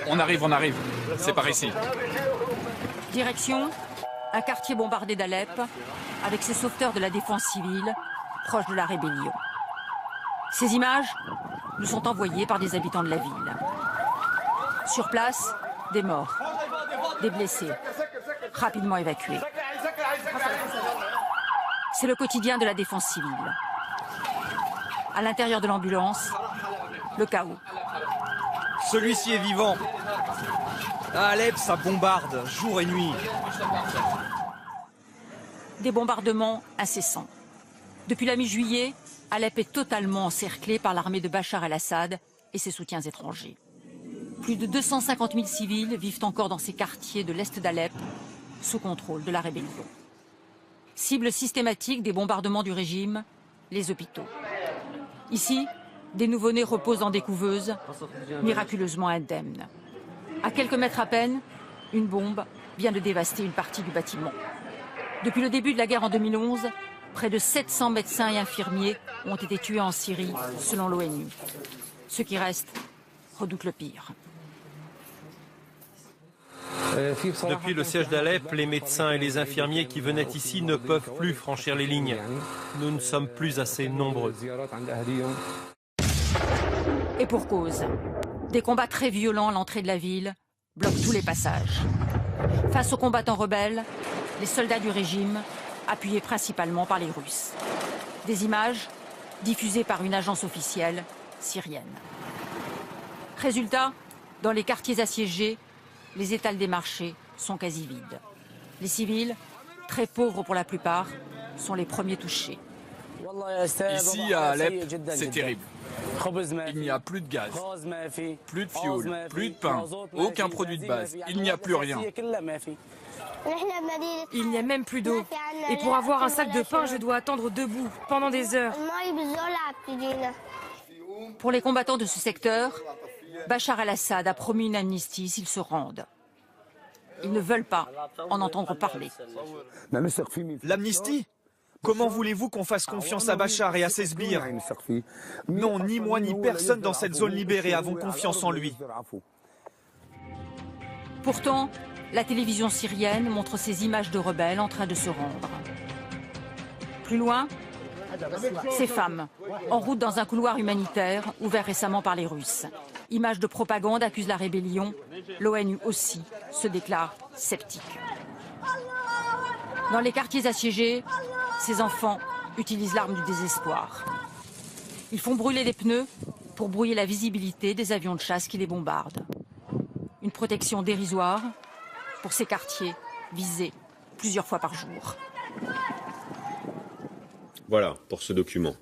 On arrive. C'est par ici. Direction, un quartier bombardé d'Alep, avec ses sauveteurs de la défense civile, proches de la rébellion. Ces images nous sont envoyées par des habitants de la ville. Sur place, des morts, des blessés, rapidement évacués. C'est le quotidien de la défense civile. À l'intérieur de l'ambulance, le chaos. Celui-ci est vivant. À Alep, ça bombarde, jour et nuit. Des bombardements incessants. Depuis la mi-juillet, Alep est totalement encerclée par l'armée de Bachar el-Assad et ses soutiens étrangers. Plus de 250 000 civils vivent encore dans ces quartiers de l'est d'Alep, sous contrôle de la rébellion. Cible systématique des bombardements du régime, les hôpitaux. Ici, des nouveau-nés reposent dans des couveuses, miraculeusement indemnes. À quelques mètres à peine, une bombe vient de dévaster une partie du bâtiment. Depuis le début de la guerre en 2011, près de 700 médecins et infirmiers ont été tués en Syrie, selon l'ONU. Ceux qui restent redoutent le pire. Depuis le siège d'Alep, les médecins et les infirmiers qui venaient ici ne peuvent plus franchir les lignes. Nous ne sommes plus assez nombreux. Et pour cause, des combats très violents à l'entrée de la ville bloquent tous les passages. Face aux combattants rebelles, les soldats du régime, appuyés principalement par les Russes. Des images diffusées par une agence officielle syrienne. Résultat, dans les quartiers assiégés, les étals des marchés sont quasi vides. Les civils, très pauvres pour la plupart, sont les premiers touchés. Ici, à Alep, c'est terrible. Il n'y a plus de gaz, plus de fioul, plus de pain, aucun produit de base. Il n'y a plus rien. Il n'y a même plus d'eau. Et pour avoir un sac de pain, je dois attendre debout pendant des heures. Pour les combattants de ce secteur, Bachar el-Assad a promis une amnistie s'ils se rendent. Ils ne veulent pas en entendre parler. L'amnistie ? Comment voulez-vous qu'on fasse confiance à Bachar et à ses sbires? Non, ni moi ni personne dans cette zone libérée avons confiance en lui. Pourtant, la télévision syrienne montre ces images de rebelles en train de se rendre. Plus loin, ces femmes, en route dans un couloir humanitaire ouvert récemment par les Russes. Images de propagande accusent la rébellion. L'ONU aussi se déclare sceptique. Dans les quartiers assiégés, ces enfants utilisent l'arme du désespoir. Ils font brûler des pneus pour brouiller la visibilité des avions de chasse qui les bombardent. Une protection dérisoire pour ces quartiers visés plusieurs fois par jour. Voilà pour ce document.